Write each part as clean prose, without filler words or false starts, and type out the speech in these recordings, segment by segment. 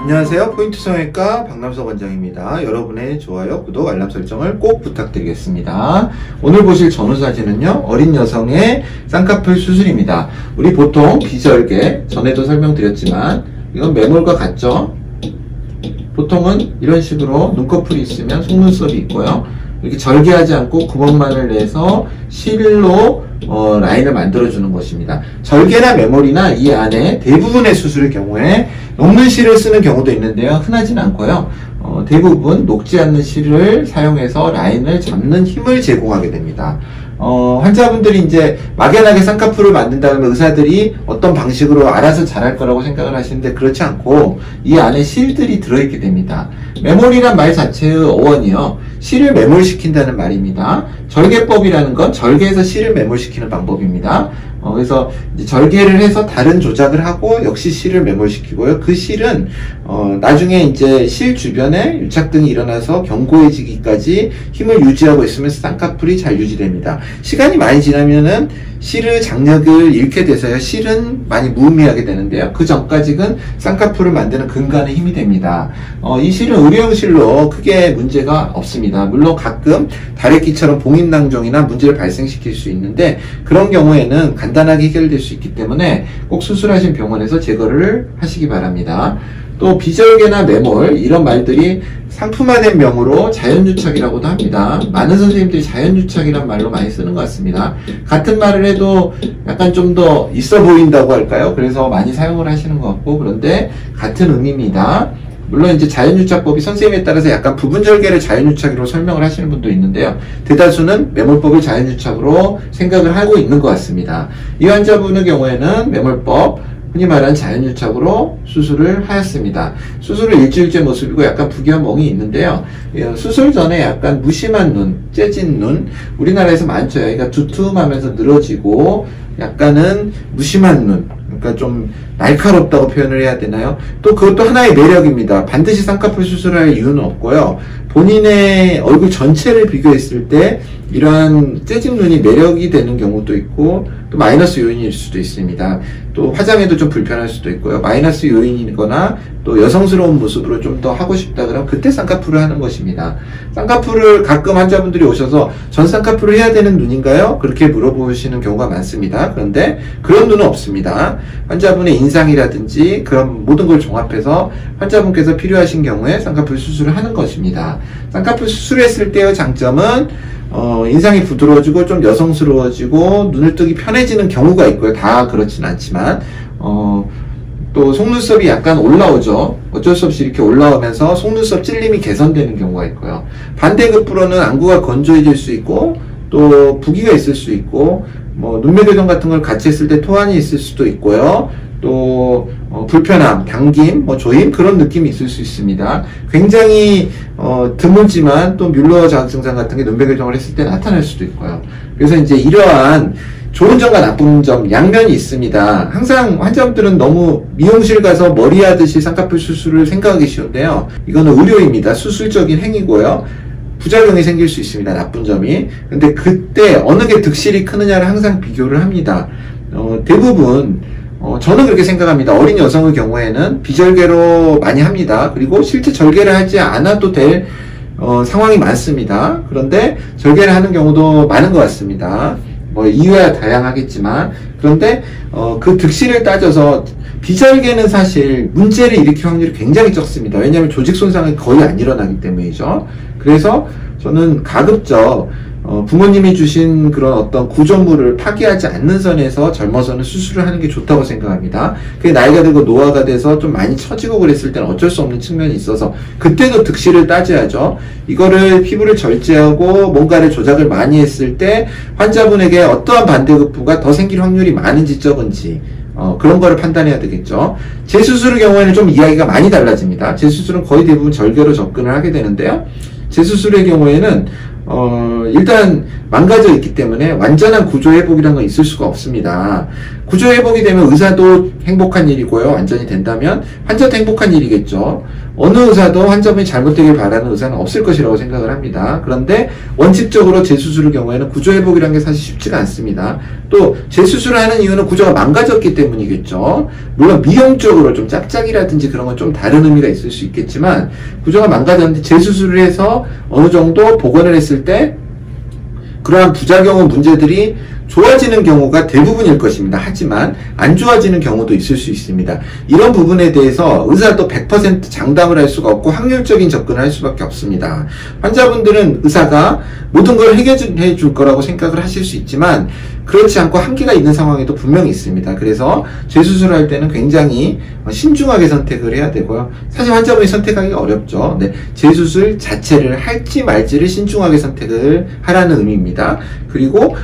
안녕하세요. 포인트 성형외과 박남석 원장입니다. 여러분의 좋아요, 구독, 알람 설정을 꼭 부탁드리겠습니다. 오늘 보실 전후 사진은요, 어린 여성의 쌍꺼풀 수술입니다. 우리 보통 비절개, 전에도 설명드렸지만 이건 매몰과 같죠? 보통은 이런 식으로 눈꺼풀이 있으면 속눈썹이 있고요. 이렇게 절개하지 않고 구멍만을 내서 실로 라인을 만들어주는 것입니다. 절개나 매몰이나 이 안에 대부분의 수술의 경우에 녹는 실을 쓰는 경우도 있는데요. 흔하진 않고요. 대부분 녹지 않는 실을 사용해서 라인을 잡는 힘을 제공하게 됩니다. 환자분들이 이제 막연하게 쌍꺼풀을 만든 다음에 의사들이 어떤 방식으로 알아서 잘할 거라고 생각을 하시는데 그렇지 않고 이 안에 실들이 들어있게 됩니다. 매몰이란 말 자체의 어원이요, 실을 매몰시킨다는 말입니다. 절개법이라는 건 절개해서 실을 매몰시키는 방법입니다. 그래서 이제 절개를 해서 다른 조작을 하고 역시 실을 매몰시키고요. 그 실은 나중에 이제 실 주변에 유착등이 일어나서 견고해지기까지 힘을 유지하고 있으면 쌍꺼풀이 잘 유지됩니다. 시간이 많이 지나면은 실의 장력을 잃게 돼서요, 실은 많이 무의미하게 되는데요. 그 전까지는 쌍꺼풀을 만드는 근간의 힘이 됩니다. 이 실은 의료용 실로 크게 문제가 없습니다. 물론 가끔 다래끼처럼 봉인낭종이나 문제를 발생시킬 수 있는데 그런 경우에는 간단하게 해결될 수 있기 때문에 꼭 수술하신 병원에서 제거를 하시기 바랍니다. 또 비절개나 매몰 이런 말들이 상품화된 명으로 자연유착이라고도 합니다. 많은 선생님들이 자연유착이란 말로 많이 쓰는 것 같습니다. 같은 말을 해도 약간 좀 더 있어 보인다고 할까요? 그래서 많이 사용을 하시는 것 같고, 그런데 같은 의미입니다. 물론 이제 자연유착법이 선생님에 따라서 약간 부분절개를 자연유착으로 설명을 하시는 분도 있는데요. 대다수는 매몰법을 자연유착으로 생각을 하고 있는 것 같습니다. 이 환자분의 경우에는 매몰법, 흔히 말하는 자연유착으로 수술을 하였습니다. 수술을 일주일째 모습이고 약간 부기염멍이 있는데요. 수술 전에 약간 무심한 눈, 째진 눈, 우리나라에서 많죠. 그러니까 두툼하면서 늘어지고 약간은 무심한 눈, 그러니까 좀 날카롭다고 표현을 해야 되나요? 또 그것도 하나의 매력입니다. 반드시 쌍꺼풀 수술을 할 이유는 없고요. 본인의 얼굴 전체를 비교했을 때 이러한 째진 눈이 매력이 되는 경우도 있고 또 마이너스 요인일 수도 있습니다. 또 화장에도 좀 불편할 수도 있고요. 마이너스 요인이거나 또 여성스러운 모습으로 좀 더 하고 싶다 그러면 그때 쌍꺼풀을 하는 것입니다. 쌍꺼풀을 가끔 환자분들이 오셔서 전 쌍꺼풀을 해야 되는 눈인가요? 그렇게 물어보시는 경우가 많습니다. 그런데 그런 눈은 없습니다. 환자분의 인상이라든지 그런 모든 걸 종합해서 환자분께서 필요하신 경우에 쌍꺼풀 수술을 하는 것입니다. 쌍꺼풀 수술했을 때의 장점은 인상이 부드러워지고 좀 여성스러워지고 눈을 뜨기 편해지는 경우가 있고요. 다 그렇진 않지만 또 속눈썹이 약간 올라오죠. 어쩔 수 없이 이렇게 올라오면서 속눈썹 찔림이 개선되는 경우가 있고요. 반대급부로는 안구가 건조해질 수 있고 또 부기가 있을 수 있고 뭐 눈매교정 같은 걸 같이 했을 때 토환이 있을 수도 있고요. 또 불편함, 당김, 조임 그런 느낌이 있을 수 있습니다. 굉장히 드물지만 또 뮬러 자극 증상 같은 게 눈매교정을 했을 때 나타날 수도 있고요. 그래서 이제 이러한 좋은 점과 나쁜 점 양면이 있습니다. 항상 환자분들은 너무 미용실 가서 머리 하듯이 쌍꺼풀 수술을 생각하기 쉬운데요. 이거는 의료입니다. 수술적인 행위고요. 부작용이 생길 수 있습니다. 나쁜 점이. 근데 그때 어느 게 득실이 크느냐를 항상 비교를 합니다. 대부분 저는 그렇게 생각합니다. 어린 여성의 경우에는 비절개로 많이 합니다. 그리고 실제 절개를 하지 않아도 될 상황이 많습니다. 그런데 절개를 하는 경우도 많은 것 같습니다. 이유야 다양하겠지만, 그런데 그 득실을 따져서 비절개는 사실 문제를 일으킬 확률이 굉장히 적습니다. 왜냐하면 조직 손상이 거의 안 일어나기 때문이죠. 그래서 저는 가급적 부모님이 주신 그런 어떤 구조물을 파기하지 않는 선에서 젊어서는 수술을 하는 게 좋다고 생각합니다. 그게 나이가 들고 노화가 돼서 좀 많이 처지고 그랬을 때는 어쩔 수 없는 측면이 있어서 그때도 득실을 따져야죠. 이거를 피부를 절제하고 뭔가를 조작을 많이 했을 때 환자분에게 어떠한 반대급부가 더 생길 확률이 많은지 적은지 그런 거를 판단해야 되겠죠. 재수술의 경우에는 좀 이야기가 많이 달라집니다. 재수술은 거의 대부분 절개로 접근을 하게 되는데요. 재수술의 경우에는 일단 망가져 있기 때문에 완전한 구조 회복이라는 건 있을 수가 없습니다. 구조 회복이 되면 의사도 행복한 일이고요. 완전히 된다면 환자도 행복한 일이겠죠. 어느 의사도 환자분이 잘못되길 바라는 의사는 없을 것이라고 생각을 합니다. 그런데 원칙적으로 재수술의 경우에는 구조회복이라는 게 사실 쉽지가 않습니다. 또 재수술을 하는 이유는 구조가 망가졌기 때문이겠죠. 물론 미용적으로 좀 짝짝이라든지 그런 건 좀 다른 의미가 있을 수 있겠지만 구조가 망가졌는데 재수술을 해서 어느 정도 복원을 했을 때 그러한 부작용은 문제들이 좋아지는 경우가 대부분일 것입니다. 하지만 안 좋아지는 경우도 있을 수 있습니다. 이런 부분에 대해서 의사도 100% 장담을 할 수가 없고 확률적인 접근을 할 수밖에 없습니다. 환자분들은 의사가 모든 걸 해결해 줄 거라고 생각을 하실 수 있지만 그렇지 않고 한계가 있는 상황에도 분명히 있습니다. 그래서 재수술을 할 때는 굉장히 신중하게 선택을 해야 되고요. 사실 환자분이 선택하기가 어렵죠. 네, 재수술 자체를 할지 말지를 신중하게 선택을 하라는 의미입니다. 그리고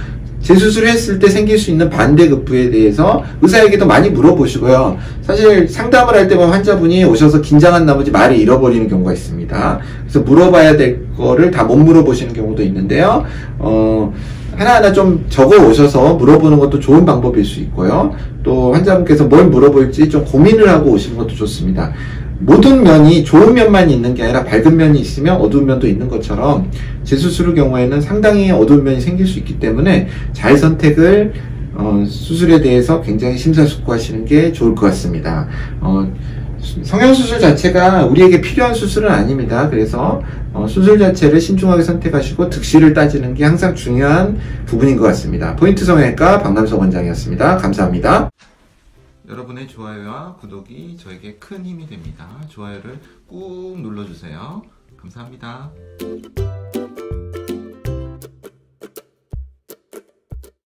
재수술을 했을 때 생길 수 있는 반대급부에 대해서 의사에게도 많이 물어보시고요. 사실 상담을 할 때 보면 환자분이 오셔서 긴장한 나머지 말을 잃어버리는 경우가 있습니다. 그래서 물어봐야 될 거를 다 못 물어보시는 경우도 있는데요. 하나하나 좀 적어 오셔서 물어보는 것도 좋은 방법일 수 있고요. 또 환자분께서 뭘 물어볼지 좀 고민을 하고 오시는 것도 좋습니다. 모든 면이 좋은 면만 있는 게 아니라 밝은 면이 있으면 어두운 면도 있는 것처럼 재수술의 경우에는 상당히 어두운 면이 생길 수 있기 때문에 잘 선택을 수술에 대해서 굉장히 심사숙고하시는 게 좋을 것 같습니다. 성형수술 자체가 우리에게 필요한 수술은 아닙니다. 그래서 수술 자체를 신중하게 선택하시고 득실을 따지는 게 항상 중요한 부분인 것 같습니다. 포인트 성형외과 박남석 원장이었습니다. 감사합니다. 여러분의 좋아요와 구독이 저에게 큰 힘이 됩니다. 좋아요를 꾹 눌러주세요. 감사합니다.